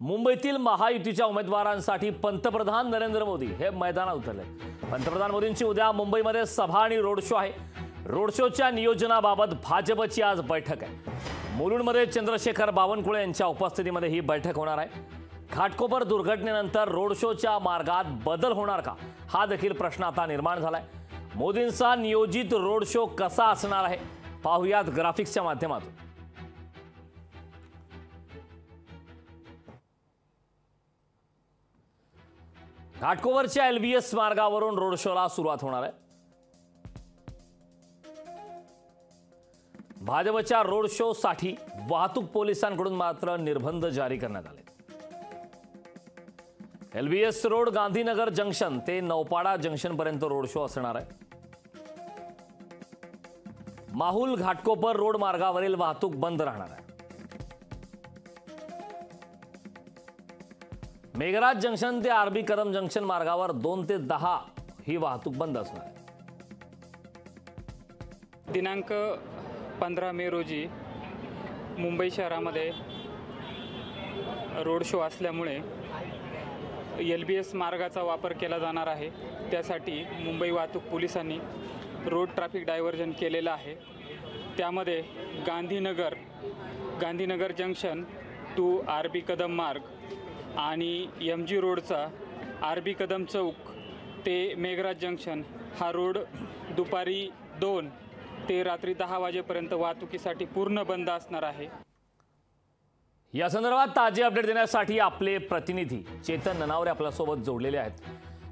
मुंबईतील महायुतीच्या उमेदवारांसाठी पंतप्रधान नरेंद्र मोदी हे मैदानात उतरले। पंतप्रधान मोदींची उद्या मुंबईमध्ये सभा आणि रोड शो आहे। रोड शोच्या नियोजनाबाबत भाजपची आज बैठक आहे। मुलुंडमध्ये चंद्रशेखर बावनकुळे यांच्या उपस्थितीमध्ये ही बैठक होणार आहे। घाटकोपर दुर्घटनेनंतर रोड शोच्या मार्गात बदल होणार का हा देखील प्रश्न आता निर्माण झालाय। मोदींचा नियोजित रोड शो कसा असणार आहे पाहूयात ग्राफिक्सच्या माध्यमातून। घाटकोपरच्या LBS मार्गावरून रोड शोला सुरुवात होणार आहे। भाजपच्या रोड शो साठी वाहतूक पोलिसांकडून मात्र निर्बंध जारी करण्यात आले। LBS रोड गांधीनगर जंक्शन ते नौपाडा जंक्शन पर्यंत रोड शो असणार आहे। माहुल घाटकोपर रोड मार्गावरील वाहतूक बंद राहणार आहे। मेघराज जंक्शन ते RB कदम जंक्शन मार्गावर 2 ते 10 ही वाहतूक बंद असणार आहे। दिनांक 15 मे रोजी मुंबई शहरामध्ये रोड शो असल्यामुळे LBS मार्गाचा वापर केला जाणार आहे। त्यासाठी मुंबई वाहतूक पोलिसांनी रोड ट्रॅफिक डायव्हर्जन केलेलं आहे। त्यामध्ये Gandhinagar junction to RB Kadam Marg आणि MG रोडचा RB कदम चौक ते मेघराज जंक्शन हा रोड दुपारी 2 ते रात्री 10 वाजेपर्यंत वाहतुकीसाठी पूर्ण बंद असणार आहे। या संदर्भात ताजे अपडेट देण्यासाठी आपले प्रतिनिधी चेतन ननावरे आपल्यासोबत जोडलेले आहेत।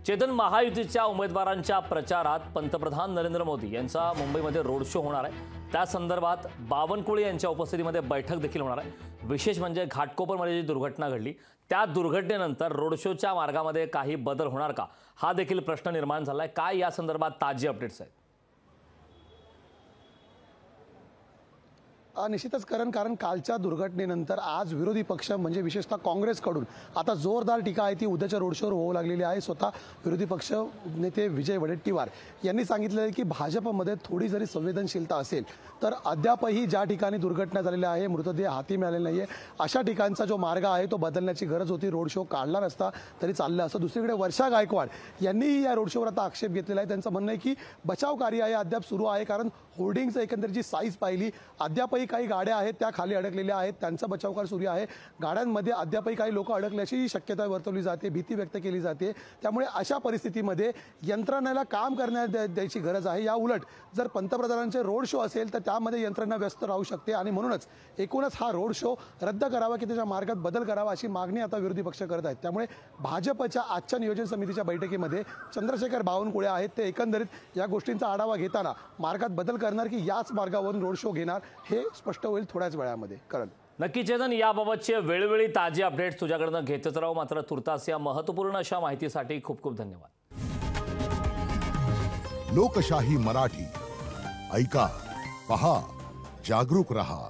चेतन, महायुतीच्या उमेदवारांच्या प्रचारात पंतप्रधान नरेंद्र मोदी यांचा मुंबईमध्ये रोड शो होणार आहे। त्या संदर्भात बावनकुळे यांच्या उपस्थितीमध्ये बैठक देखील होणार आहे। विशेष म्हणजे घाटकोपरमध्ये जी दुर्घटना घडली त्या दुर्घटनेनंतर रोड शोच्या मार्गामध्ये काही बदल होणार का हा देखील प्रश्न निर्माण झालाय। काय या संदर्भात ताजे अपडेट्स आहेत? निश्चितच कारण कालच्या दुर्घटनेनंतर आज विरोधी पक्ष म्हणजे विशेषतः काँग्रेसकडून आता जोरदार टीका आहे ती उद्याच्या रोड शोवर होऊ लागलेली आहे। स्वतः विरोधी पक्ष नेते विजय वडेट्टीवार यांनी सांगितलं आहे की भाजपमध्ये थोडी जरी संवेदनशीलता असेल तर अद्यापही ज्या ठिकाणी दुर्घटना झालेल्या आहे, मृतदेह हाती मिळालेले नाहीये, अशा ठिकाणचा जो मार्ग आहे तो बदलण्याची गरज होती। रोड शो काढला नसता तरी चाललं असं। दुसरीकडे वर्षा गायकवाड यांनीही या रोड शोवर आता आक्षेप घेतलेला आहे। त्यांचं म्हणणं आहे की बचाव कार्य आहे अद्याप सुरू आहे, कारण होर्डिंगचं एकंदर जी साईज पाहिली अद्यापही काही गाड्या आहेत त्या खाली अडकलेल्या आहेत, त्यांचा बचाव कार्य सुरू आहे। गाड्यांमध्ये अद्यापही काही लोक अडकल्याची शक्यता वर्तवली जाते, भीती व्यक्त केली जाते। त्यामुळे अशा परिस्थितीमध्ये यंत्रणेला काम करण्यात द्यायची गरज आहे। या उलट जर पंतप्रधानांचे रोड शो असेल तर त्यामध्ये यंत्रणा व्यस्त राहू शकते आणि म्हणूनच एकूणच हा रोड शो रद्द करावा की त्याच्या मार्गात बदल करावा अशी मागणी आता विरोधी पक्ष करत आहेत। त्यामुळे भाजपच्या आजच्या नियोजन समितीच्या बैठकीमध्ये चंद्रशेखर बावनकुळे आहेत, ते एकंदरीत या गोष्टींचा आढावा घेताना मार्गात बदल करणार की याच मार्गावरून रोड शो घेणार हे स्पष्ट होईल थोड्याच वेळामध्ये। करण, नक्की चेतन, याबाबतचे वेळोवेळी ताजे अपडेट्स तुझ्याकडनं घेतच राहू। मात्र तुर्तास या महत्त्वपूर्ण अशा माहितीसाठी खूप खूप धन्यवाद। लोकशाही मराठी ऐका, पहा, जागरूक रहा।